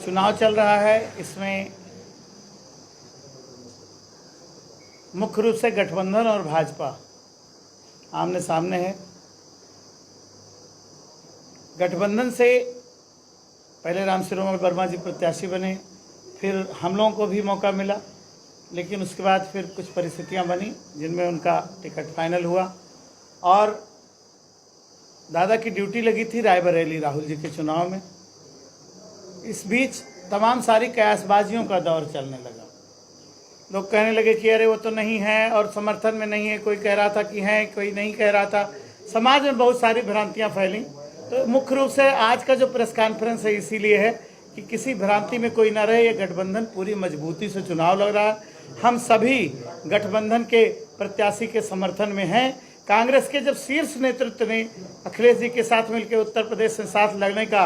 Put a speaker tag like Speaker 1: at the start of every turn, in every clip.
Speaker 1: चुनाव चल रहा है, इसमें मुख्य रूप से गठबंधन और भाजपा आमने सामने है। गठबंधन से पहले राम शिरोमणि वर्मा जी प्रत्याशी बने, फिर हम लोगों को भी मौका मिला, लेकिन उसके बाद फिर कुछ परिस्थितियां बनी जिनमें उनका टिकट फाइनल हुआ और दादा की ड्यूटी लगी थी रायबरेली राहुल जी के चुनाव में। इस बीच तमाम सारी कयासबाजियों का दौर चलने लगा। लोग कहने लगे कि अरे वो तो नहीं है और समर्थन में नहीं है, कोई कह रहा था कि है, कोई नहीं कह रहा था। समाज में बहुत सारी भ्रांतियां फैली। तो मुख्य रूप से आज का जो प्रेस कॉन्फ्रेंस है इसीलिए है कि किसी भ्रांति में कोई ना रहे। ये गठबंधन पूरी मजबूती से चुनाव लड़ रहा है। हम सभी गठबंधन के प्रत्याशी के समर्थन में हैं। कांग्रेस के जब शीर्ष नेतृत्व ने अखिलेश जी के साथ मिलकर उत्तर प्रदेश से साथ लड़ने का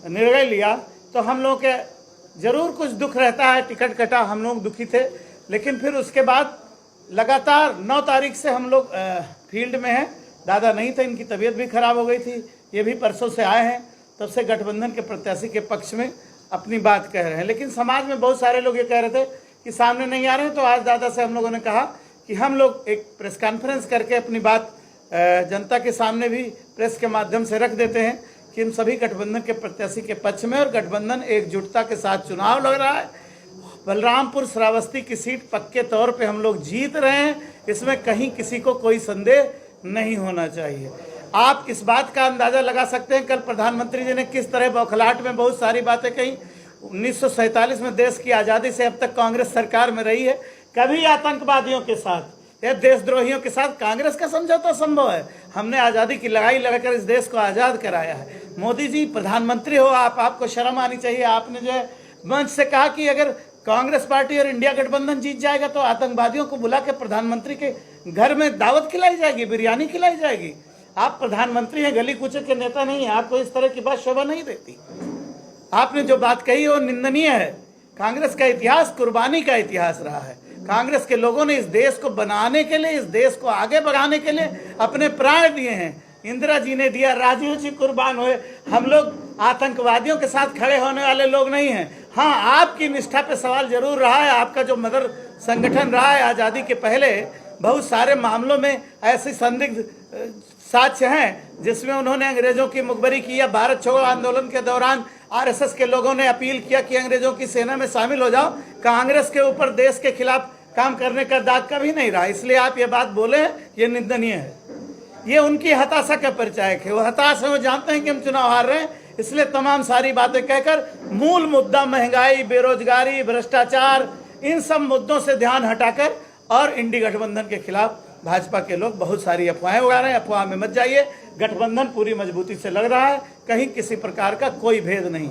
Speaker 1: निर्णय लिया तो हम लोग के जरूर कुछ दुख रहता है, टिकट कटा, हम लोग दुखी थे। लेकिन फिर उसके बाद लगातार 9 तारीख से हम लोग फील्ड में हैं। दादा नहीं थे, इनकी तबीयत भी खराब हो गई थी, ये भी परसों से आए हैं। तब से गठबंधन के प्रत्याशी के पक्ष में अपनी बात कह रहे हैं। लेकिन समाज में बहुत सारे लोग ये कह रहे थे कि सामने नहीं आ रहे हैं। तो आज दादा से हम लोगों ने कहा कि हम लोग एक प्रेस कॉन्फ्रेंस करके अपनी बात जनता के सामने भी प्रेस के माध्यम से रख देते हैं कि हम सभी गठबंधन के प्रत्याशी के पक्ष में और गठबंधन एकजुटता के साथ चुनाव लड़ रहा है। बलरामपुर श्रावस्ती की सीट पक्के तौर पे हम लोग जीत रहे हैं, इसमें कहीं किसी को कोई संदेह नहीं होना चाहिए। आप इस बात का अंदाज़ा लगा सकते हैं कल प्रधानमंत्री जी ने किस तरह बौखलाहट में बहुत सारी बातें कही। 1947 में देश की आज़ादी से अब तक कांग्रेस सरकार में रही है, कभी आतंकवादियों के साथ या देशद्रोहियों के साथ कांग्रेस का समझौता संभव है? हमने आज़ादी की लड़ाई लड़कर इस देश को आज़ाद कराया है। मोदी जी प्रधानमंत्री हो आप, आपको शर्म आनी चाहिए। आपने जो है मंच से कहा कि अगर कांग्रेस पार्टी और इंडिया गठबंधन जीत जाएगा तो आतंकवादियों को बुला के प्रधानमंत्री के घर में दावत खिलाई जाएगी, बिरयानी खिलाई जाएगी। आप प्रधानमंत्री हैं, गली कूचे के नेता नहीं हैं, आपको इस तरह की बात शोभा नहीं देती। आपने जो बात कही वो निंदनीय है। कांग्रेस का इतिहास कुर्बानी का इतिहास रहा है। कांग्रेस के लोगों ने इस देश को बनाने के लिए, इस देश को आगे बढ़ाने के लिए अपने प्राण दिए हैं। इंदिरा जी ने दिया, राजीव जी कुर्बान हुए। हम लोग आतंकवादियों के साथ खड़े होने वाले लोग नहीं हैं। हाँ, आपकी निष्ठा पे सवाल जरूर रहा है। आपका जो मदर संगठन रहा है आज़ादी के पहले, बहुत सारे मामलों में ऐसी संदिग्ध साक्ष्य हैं जिसमें उन्होंने अंग्रेजों की मुखबरी की या भारत छोड़ो आंदोलन के दौरान आरएसएस के लोगों ने अपील किया कि अंग्रेजों की सेना में शामिल हो जाओ। कांग्रेस के ऊपर देश के खिलाफ काम करने का दाग कभी नहीं रहा। इसलिए आप ये बात बोले, ये निंदनीय है। ये उनकी हताशा का परिचायक है। वो हताश है, वो जानते हैं कि हम चुनाव हार रहे हैं, इसलिए तमाम सारी बातें कहकर मूल मुद्दा महंगाई, बेरोजगारी, भ्रष्टाचार, इन सब मुद्दों से ध्यान हटाकर और इंडी गठबंधन के खिलाफ भाजपा के लोग बहुत सारी अफवाहें उड़ा रहे हैं। अफवाह में मत जाइए। गठबंधन पूरी मजबूती से लग रहा है, कहीं किसी प्रकार का कोई भेद नहीं।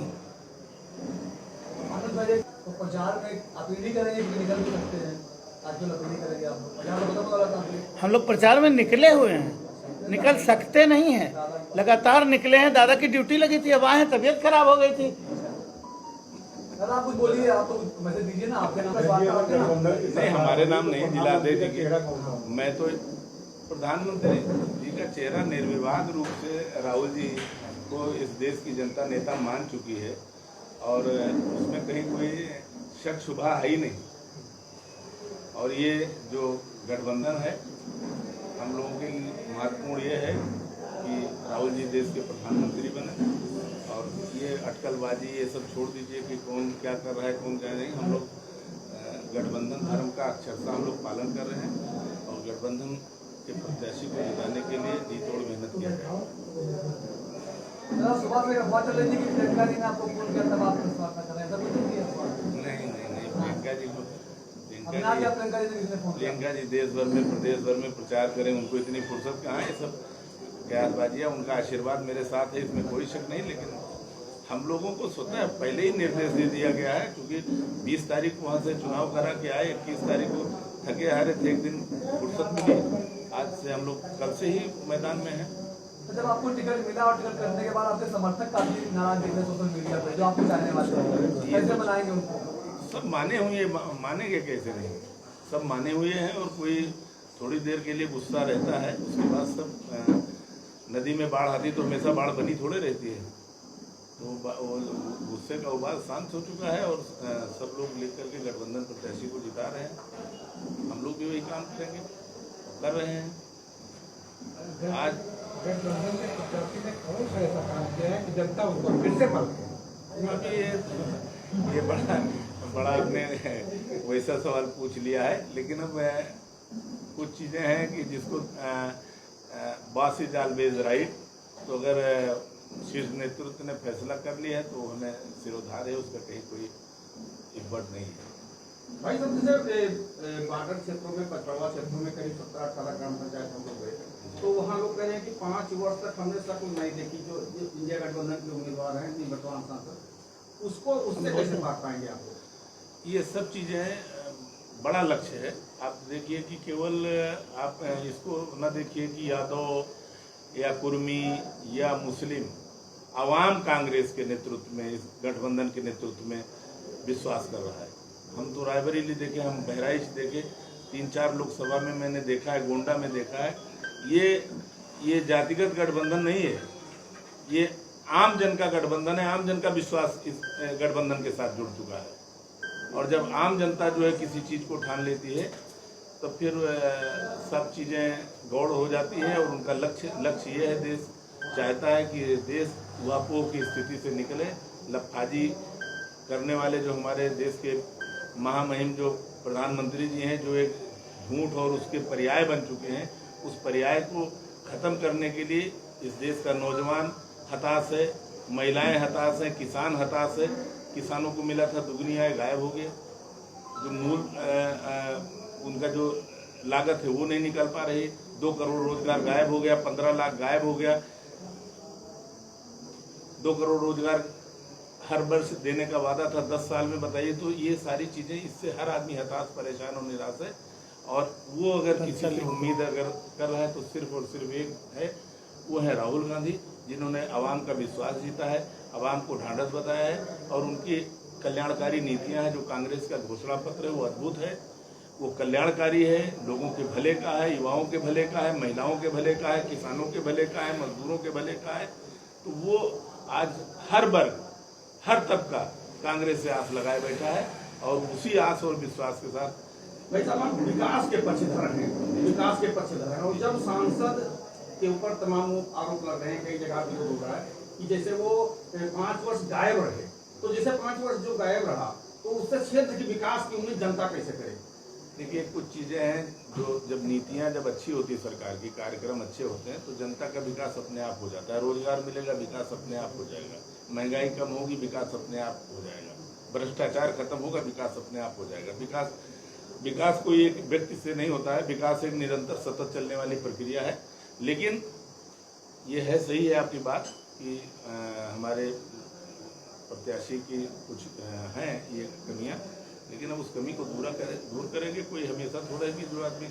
Speaker 2: तो प्रचार में अपील ही करेंगे कि निकल भी सकते हैं? आजकल अपील ही करेंगे आप? प्रचार में पता
Speaker 1: हम लोग प्रचार में निकले हुए हैं, निकल सकते नहीं हैं, लगातार निकले हैं। दादा की ड्यूटी लगी थी, अब आए हैं, तबीयत खराब हो गई थी।
Speaker 2: आप कुछ बोलिए, आप तो मैसेज दीजिए ना, आपके नाम
Speaker 3: नहीं, हमारे नाम नहीं, जिला अध्यक्ष जी के। मैं तो प्रधानमंत्री जी का चेहरा निर्विवाद रूप से राहुल जी को इस देश की जनता नेता मान चुकी है और उसमें कहीं कोई शक शुबा है ही नहीं। और ये जो गठबंधन है, हम लोगों के लिए महत्वपूर्ण ये है कि राहुल जी देश के प्रधानमंत्री बने और ये अटकलबाजी ये सब छोड़ दीजिए कि कौन क्या कर रहा है, कौन क्या नहीं। हम लोग गठबंधन धर्म का अक्षरशः हम लोग पालन कर रहे हैं और गठबंधन के प्रत्याशी को जिताने के लिए जी तोड़ मेहनत किया जाए।
Speaker 2: सुबह से अफवाह चल रही थी कि प्रियंका जी ने आपको फोन किया, तब आप स्वागत कर रहे हैं, ऐसा कुछ नहीं है?
Speaker 3: नहीं, प्रियंका जी को
Speaker 2: प्रियंका
Speaker 3: जी देश भर में, प्रदेश भर में प्रचार करें, उनको इतनी फुर्सत कहाँ है? ये सब बयानबाजियाँ, उनका आशीर्वाद मेरे साथ है, इसमें कोई शक नहीं। लेकिन हम लोगों को स्वतः पहले ही निर्देश दे दिया गया है, क्योंकि 20 तारीख को वहाँ से चुनाव करा के आए, 21 तारीख को थके हारे थे, एक दिन फुर्सत मिली। आज से हम लोग कल से ही मैदान में हैं।
Speaker 2: तो जब आपको टिकट मिला और टिकट करने के बाद आपके समर्थक काफी नाराज दिख रहे सोशल मीडिया पर, जो आपको चाहने वाले हैं, कैसे मनाएंगे उनको?
Speaker 3: सब माने हुए, मानेंगे कैसे नहीं, सब माने हुए हैं। और कोई थोड़ी देर के लिए गुस्सा रहता है, उसके बाद सब नदी में बाढ़ आती तो हमेशा बाढ़ बनी थोड़े रहती है। तो वो गुस्से का उबाल शांत हो चुका है और सब लोग लेकर के गठबंधन प्रत्याशी को जिता रहे हैं। हम लोग भी वही काम करेंगे, कर रहे हैं। आज
Speaker 4: गठबंधन के प्रत्याशी ने कौन सा ऐसा काम किया है कि जनता उसको फिर से पलटे?
Speaker 3: अभी ये बड़ा आपने वैसा सवाल पूछ लिया है, लेकिन अब कुछ चीज़ें हैं कि जिसको बॉस इज ऑलवेज राइट, तो अगर शीर्ष नेतृत्व ने फैसला कर लिया है तो हमें सिरोधार है, उसका कहीं कोई इब्बट नहीं है।
Speaker 4: भाई साहब, जैसे बॉर्डर क्षेत्रों में, पछड़वा क्षेत्रों में करीब 17-18 ग्राम पंचायत हम लोग गए, तो वहाँ लोग कह रहे हैं कि 5 वर्ष तक हमने शक्ल नहीं देखी। जो इंडिया गठबंधन के उम्मीदवार हैं निवर्तमान सांसद, उसको उससे कैसे पार पाएंगे आप लोग?
Speaker 3: ये सब चीज़ें बड़ा लक्ष्य है। आप देखिए कि केवल आप इसको न देखिए कि यादव या कुर्मी या मुस्लिम, आवाम कांग्रेस के नेतृत्व में, इस गठबंधन के नेतृत्व में विश्वास कर रहा है। हम तो रायबरेली देखे, हम बहराइच देखे, 3-4 लोकसभा में मैंने देखा है, गोंडा में देखा है। ये जातिगत गठबंधन नहीं है, ये आम जन का गठबंधन है। आम जन का विश्वास इस गठबंधन के साथ जुड़ चुका है, और जब आम जनता जो है किसी चीज़ को ठान लेती है तो फिर सब चीज़ें गौड़ हो जाती है। और उनका लक्ष्य ये है, देश चाहता है कि देश उहापोह की स्थिति से निकले। लफाजी करने वाले जो हमारे देश के महामहिम जो प्रधानमंत्री जी हैं, जो एक झूठ और उसके पर्याय बन चुके हैं, उस पर्याय को ख़त्म करने के लिए इस देश का नौजवान हताश है, महिलाएं हताश हैं, किसान हताश है। किसानों को मिला था दुगनी आय, गायब हो गया। जो मूल उनका जो लागत है वो नहीं निकल पा रही। 2 करोड़ रोजगार गायब हो गया, 15 लाख गायब हो गया। 2 करोड़ रोजगार हर वर्ष देने का वादा था 10 साल में, बताइए। तो ये सारी चीज़ें, इससे हर आदमी हताश, परेशान और निराश है। और वो अगर किसी से उम्मीद अगर कर रहा है तो सिर्फ और सिर्फ एक है, वो है राहुल गांधी, जिन्होंने आवाम का विश्वास जीता है, आवाम को ढांढस बताया है। और उनकी कल्याणकारी नीतियां हैं, जो कांग्रेस का घोषणा पत्र है वो अद्भुत है, वो कल्याणकारी है, लोगों के भले का है, युवाओं के भले का है, महिलाओं के भले का है, किसानों के भले का है, मजदूरों के भले का है। तो वो आज हर वर्ग, हर तबका कांग्रेस से आस लगाए बैठा है, और उसी आस और विश्वास के साथ।
Speaker 4: भाई साहब, हम विकास के पक्षधर हैं, विकास के पक्षधर हैं, और जब सांसद के ऊपर तमाम आरोप लग रहे हैं, कई जगह विरोध हो रहा है कि जैसे वो 5 वर्ष गायब रहे, तो जैसे 5 वर्ष जो गायब रहा, तो उससे क्षेत्र की विकास की उम्मीद जनता कैसे करे?
Speaker 3: देखिए, कुछ चीज़ें हैं जो जब नीतियां जब अच्छी होती है, सरकार की कार्यक्रम अच्छे होते हैं, तो जनता का विकास अपने आप हो जाता है। रोजगार मिलेगा, विकास अपने आप हो जाएगा। महंगाई कम होगी, विकास अपने आप हो जाएगा। भ्रष्टाचार खत्म होगा, विकास अपने आप हो जाएगा। विकास कोई एक व्यक्ति से नहीं होता है, विकास एक निरंतर सतत चलने वाली प्रक्रिया है। लेकिन ये है, सही है आपकी बात कि हमारे प्रत्याशी की कुछ हैं ये कमियां, लेकिन अब उस कमी को दूर करेंगे। कोई हमेशा थोड़ा कि जो आदमी,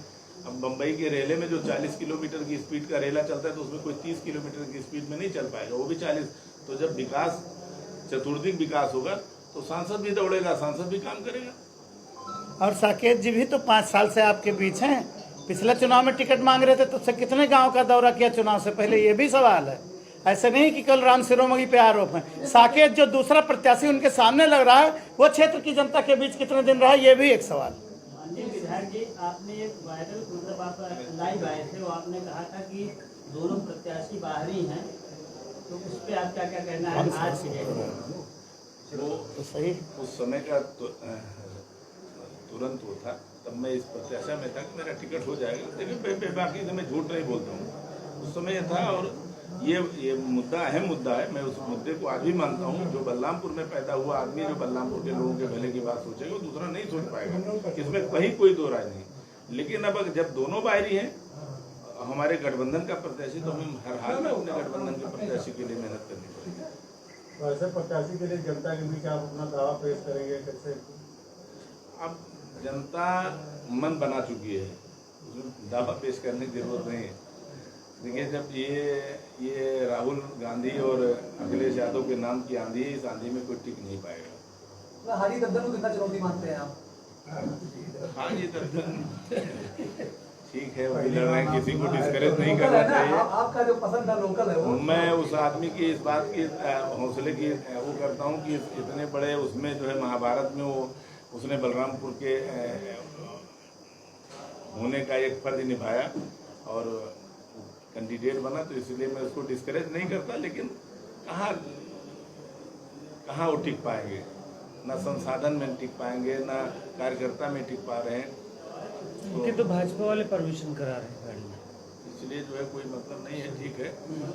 Speaker 3: अब बम्बई के रेले में जो 40 किलोमीटर की स्पीड का रेला चलता है, तो उसमें कोई 30 किलोमीटर की स्पीड में नहीं चल पाएगा, वो भी 40। तो जब विकास, चतुर्दिक विकास होगा, तो सांसद भी दौड़ेगा, सांसद भी काम करेगा।
Speaker 1: और साकेत जी भी तो 5 साल से आपके बीच हैं। पिछले चुनाव में टिकट मांग रहे थे, तो उससे कितने गांव का दौरा किया चुनाव से पहले, ये भी सवाल है। ऐसे नहीं कि कल राम शिरोमणि पे आरोप है। साकेत जो दूसरा प्रत्याशी उनके सामने लग रहा है, वो क्षेत्र की जनता के बीच कितने दिन रहा, ये भी एक सवाल।
Speaker 5: विधायक जी, आपने एक वायरल, मतलब आप लाइव आए थे, वो आपने कहा था कि दोनों प्रत्याशी बाहरी हैं, तो उस पर आप क्या क्या कहना है आज के डेट?
Speaker 3: वो
Speaker 1: तो सही,
Speaker 3: उस समय का तुरंत वो था, तब मैं इस प्रत्याशा में था कि मेरा टिकट हो जाएगा। देखिए, बाकी से मैं झूठ नहीं बोलता हूँ, उस समय था। और ये मुद्दा अहम मुद्दा है, मैं उस मुद्दे को आज भी मानता हूँ। जो बलरामपुर में पैदा हुआ आदमी, जो बलरामपुर के लोगों के भले की बात सोचेगा, वो दूसरा नहीं सोच पाएगा, इसमें कहीं कोई दो राय नहीं। लेकिन अब जब दोनों बाहरी हैं, हमारे गठबंधन का प्रत्याशी, तो हमें हर हाल में अपने गठबंधन के प्रत्याशी के लिए मेहनत करनी पड़ेगी।
Speaker 6: वैसे प्रत्याशी के लिए जनता के बीच आप अपना दावा पेश करेंगे कैसे?
Speaker 3: अब जनता मन बना चुकी है, दावा पेश करने की जरूरत नहीं है। देखिए, जब ये राहुल गांधी और अखिलेश यादव के नाम की आंधी है, इस आंधी में कोई टिक नहीं पाएगा।
Speaker 2: हारी दबदबा को कितना चुनौती मानते हैं आप?
Speaker 3: हाँ, ये दबदबा ठीक है, वो भी लड़ रहे हैं, किसी को डिस्करेज नहीं
Speaker 2: लोकल
Speaker 3: करना
Speaker 2: है ना,
Speaker 3: चाहिए।
Speaker 2: आपका जो पसंद है लोकल है वो।
Speaker 3: मैं उस आदमी की इस बात की हौसले की वो करता हूँ कि इतने बड़े उसमें जो है महाभारत में वो उसने बलरामपुर के होने का एक फर्ज निभाया और कैंडिडेट बना, तो इसलिए मैं उसको डिस्करेज नहीं करता। लेकिन कहाँ वो टिक पाएंगे, ना संसाधन में टिक पाएंगे, ना कार्यकर्ता में टिक पा रहे हैं,
Speaker 1: तो भाजपा वाले परमिशन करा रहे हैं गाड़ी में,
Speaker 3: इसलिए जो है कोई मतलब नहीं है। ठीक है,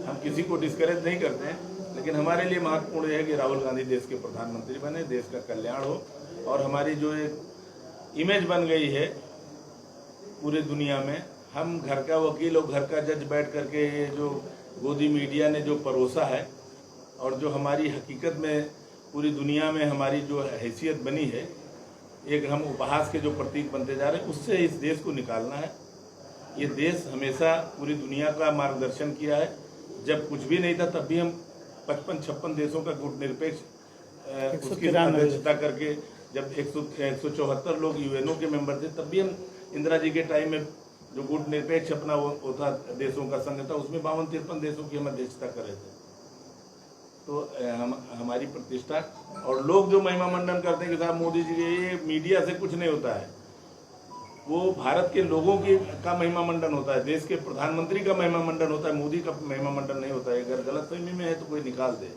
Speaker 3: हम किसी को डिस्करेज नहीं करते हैं, लेकिन हमारे लिए महत्वपूर्ण है कि राहुल गांधी देश के प्रधानमंत्री बने, देश का कल्याण हो, और हमारी जो एक इमेज बन गई है पूरे दुनिया में, हम घर का वकील और घर का जज बैठ करके ये जो गोदी मीडिया ने जो परोसा है और जो हमारी हकीकत में पूरी दुनिया में हमारी जो हैसियत बनी है, एक हम उपहास के जो प्रतीक बनते जा रहे हैं, उससे इस देश को निकालना है। ये देश हमेशा पूरी दुनिया का मार्गदर्शन किया है। जब कुछ भी नहीं था तब भी हम 55-56 देशों का गुटनिरपेक्ष उसकी अध्यक्षता करके, जब 174 लोग यूएनओ के मेंबर थे, तब भी हम इंदिरा जी के टाइम में जो गुटनिरपेक्ष अपना वो था देशों का संघ था, उसमें 52-53 देशों की हम अध्यक्षता कर रहे थे। तो हमारी प्रतिष्ठा, और लोग जो महिमा मंडन करते हैं कि साहब मोदी जी के, ये मीडिया से कुछ नहीं होता है, वो भारत के लोगों की का महिमा मंडन होता है, देश के प्रधानमंत्री का महिमा मंडन होता है, मोदी का महिमा मंडन नहीं होता है। अगर गलतफहमी में है तो कोई निकाल दे।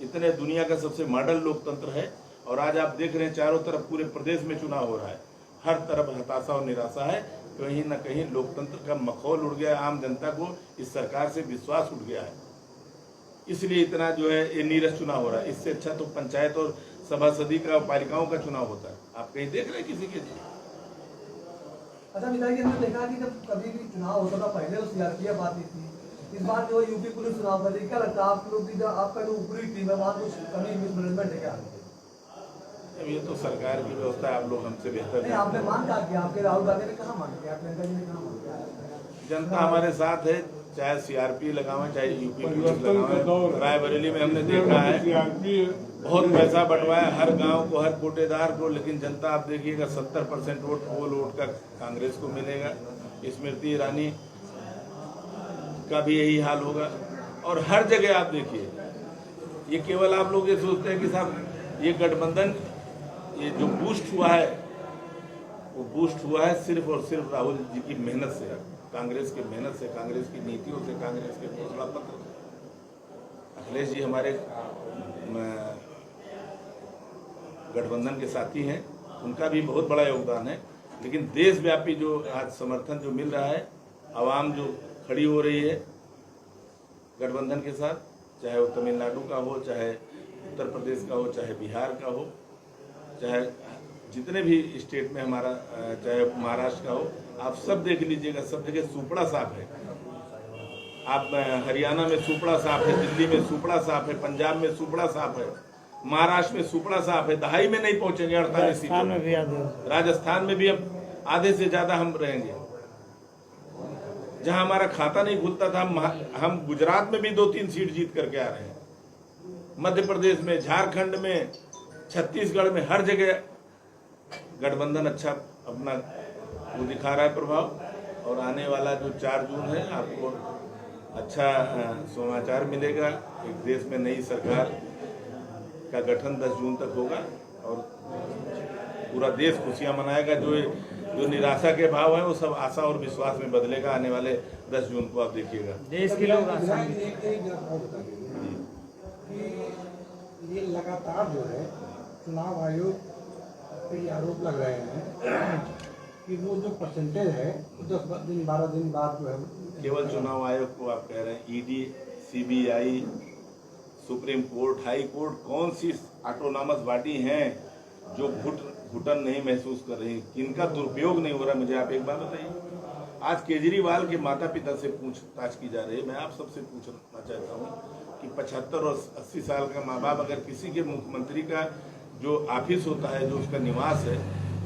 Speaker 3: इतने दुनिया का सबसे मॉडल लोकतंत्र है, और आज आप देख रहे हैं चारों तरफ पूरे प्रदेश में चुनाव हो रहा है, हर तरफ हताशा और निराशा है। कहीं ना कहीं लोकतंत्र का मखौल उड़ गया, आम जनता को इस सरकार से विश्वास उठ गया है, इसलिए इतना जो है ये नीरस चुनाव हो रहा है। इससे अच्छा तो पंचायत और सभासदी का, पालिकाओं का चुनाव होता है। आप कहीं देख रहे हैं किसी के?
Speaker 2: अच्छा विधायक जी, हमने देखा कि जब कभी भी चुनाव होता था पहले उस सीआरपीएफ आती थी, इस बार जो यूपी पुलिस चुनाव कर रही, क्या लगता है आप लोग की जो आपका जो ऊपरी टीम है वहाँ कुछ कमी मिसमैनेजमेंट है क्या?
Speaker 3: अब ये तो सरकार की व्यवस्था है, आप लोग हमसे बेहतर
Speaker 2: नहीं, आपने मांग क्या किया? आपके राहुल गांधी ने कहाँ मांग किया? प्रियंका जी ने कहाँ मांग किया?
Speaker 3: जनता हमारे साथ है, चाहे सीआरपी लगावें चाहे यूपी पुलिस लगावें। रायबरेली में हमने देखा है बहुत पैसा बंटवाया हर गांव को, हर कोटेदार को, लेकिन जनता आप देखिएगा 70% वोट पोल वोट का कांग्रेस को मिलेगा। स्मृति ईरानी का भी यही हाल होगा, और हर जगह आप देखिए, ये केवल आप लोग ये सोचते हैं कि साहब ये गठबंधन ये जो बूस्ट हुआ है, वो बूस्ट हुआ है सिर्फ और सिर्फ राहुल जी की मेहनत से, कांग्रेस की मेहनत से, कांग्रेस की नीतियों से, कांग्रेस के घोषणा पत्र से। अखिलेश जी हमारे गठबंधन के साथी हैं, उनका भी बहुत बड़ा योगदान है, लेकिन देशव्यापी जो आज समर्थन जो मिल रहा है, आवाम जो खड़ी हो रही है गठबंधन के साथ, चाहे वो तमिलनाडु का हो, चाहे उत्तर प्रदेश का हो, चाहे बिहार का हो, चाहे जितने भी स्टेट में हमारा, चाहे महाराष्ट्र का हो, आप सब देख लीजिएगा, सब जगह सुपड़ा साफ है। आप हरियाणा में सुपड़ा साफ है, दिल्ली में सुपड़ा साफ है, पंजाब में सुपड़ा साफ है, महाराष्ट्र में सुपड़ा साफ है। दहाई में नहीं पहुंचेंगे 48 सीटों में भी, राजस्थान में भी अब आधे से ज्यादा हम रहेंगे। जहां हमारा खाता नहीं खुलता था, हम गुजरात में भी 2-3 सीट जीत करके आ रहे हैं, मध्य प्रदेश में, झारखंड में, छत्तीसगढ़ में, हर जगह गठबंधन अच्छा अपना वो दिखा रहा है प्रभाव। और आने वाला जो 4 जून है, आपको अच्छा समाचार मिलेगा। एक देश में नई सरकार का गठन 10 जून तक होगा, और पूरा देश खुशियां मनाएगा। जो निराशा के भाव है वो सब आशा और विश्वास में बदलेगा आने वाले 10 जून को, आप देखिएगा।
Speaker 1: देश के लोग
Speaker 6: ये लगातार जो है चुनाव आयोग पे ये आरोप लग रहे हैं कि वो जो परसेंटेज है 10 दिन 12 दिन बाद जो है,
Speaker 3: केवल चुनाव आयोग को आप कह रहे हैं? ED, CBI, supreme court, high court, कौन सी ऑटोनॉमस बॉडी हैं जो घुटन नहीं महसूस कर रही, किनका दुरुपयोग नहीं हो रहा? मुझे आप एक बात बताइए। आज केजरीवाल के माता पिता से पूछताछ की जा रही है। मैं आप सबसे पूछना चाहता हूँ कि 75 और 80 साल का माँ बाप अगर किसी के मुख्यमंत्री का जो ऑफिस होता है, जो उसका निवास है,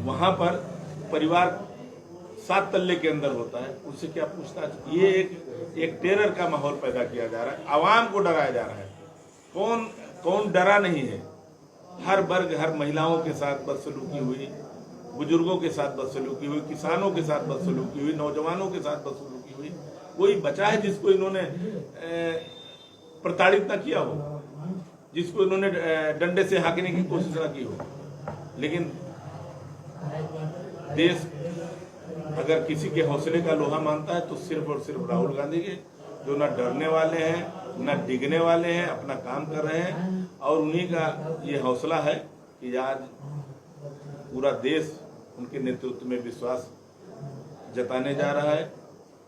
Speaker 3: वहाँ पर परिवार 7 तल्ले के अंदर होता है, उससे क्या पूछताछ? ये एक टेरर का माहौल पैदा किया जा रहा है, आवाम को डराया जा रहा है। कौन डरा नहीं है? हर वर्ग, हर महिलाओं के साथ बदसलूकी हुई, बुजुर्गों के साथ बदसलूकी हुई, किसानों के साथ बदसलूकी हुई, नौजवानों के साथ बदसलूकी हुई। कोई बचा है जिसको इन्होंने प्रताड़ित न किया हो, जिसको इन्होंने डंडे से हाँकने की कोशिश न की हो। लेकिन देश अगर किसी के हौसले का लोहा मानता है तो सिर्फ और सिर्फ राहुल गांधी के, जो न डरने वाले हैं न डिगने वाले हैं, अपना काम कर रहे हैं। और उन्हीं का ये हौसला है कि आज पूरा देश उनके नेतृत्व में विश्वास जताने जा रहा है।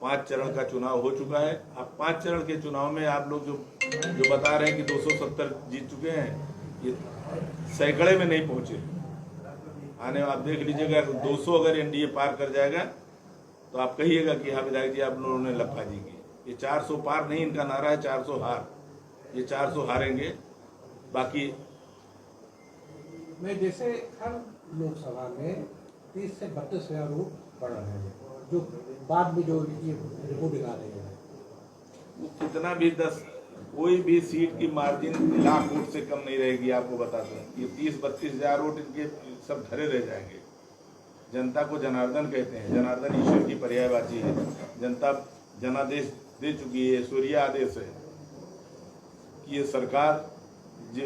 Speaker 3: 5 चरण का चुनाव हो चुका है। अब 5 चरण के चुनाव में आप लोग जो बता रहे हैं कि 270 जीत चुके हैं, ये सैकड़े में नहीं पहुंचे। आने आप देख लीजिएगा, 200 अगर एनडीए पार कर जाएगा तो आप कहिएगा कि हाँ विधायक जी आप लोगों ने लफाजी की। ये 400 पार नहीं, इनका नारा है 400 हार। ये 400 हारेंगे। बाकी
Speaker 6: मैं जैसे हर लोकसभा में 30 से 32 हजार वोट बढ़ रहे हैं, जो बाद में जो ये रिपोर्ट आ रही है,
Speaker 3: वो कितना भी 10 कोई भी सीट की मार्जिन लाख वोट से कम नहीं रहेगी। आपको बता दें, ये 30-32 हजार वोट इनके सब धरे रह जाएंगे। जनता को जनार्दन कहते हैं, जनार्दन ईश्वर की पर्यायवाची है। जनता जनादेश दे चुकी है, ईश्वरीय आदेश है कि ये सरकार जो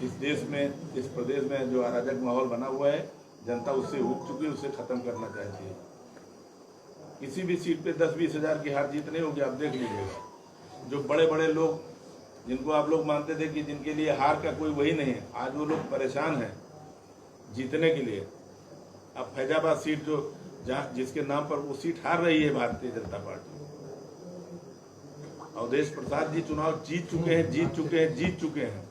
Speaker 3: इस देश में, इस प्रदेश में जो अराजक माहौल बना हुआ है, जनता उससे उब चुकी है, उसे खत्म करना चाहती है। किसी भी सीट पे 10-20 हजार की हार जीत नहीं होगी। आप देख लीजिएगा, जो बड़े बड़े लोग जिनको आप लोग मानते थे कि जिनके लिए हार का कोई वही नहीं है, आज वो लोग परेशान हैं जीतने के लिए। अब फैजाबाद सीट जो जहाँ जिसके नाम पर वो सीट हार रही है भारतीय जनता पार्टी। अवधेश प्रसाद जी चुनाव जीत चुके हैं।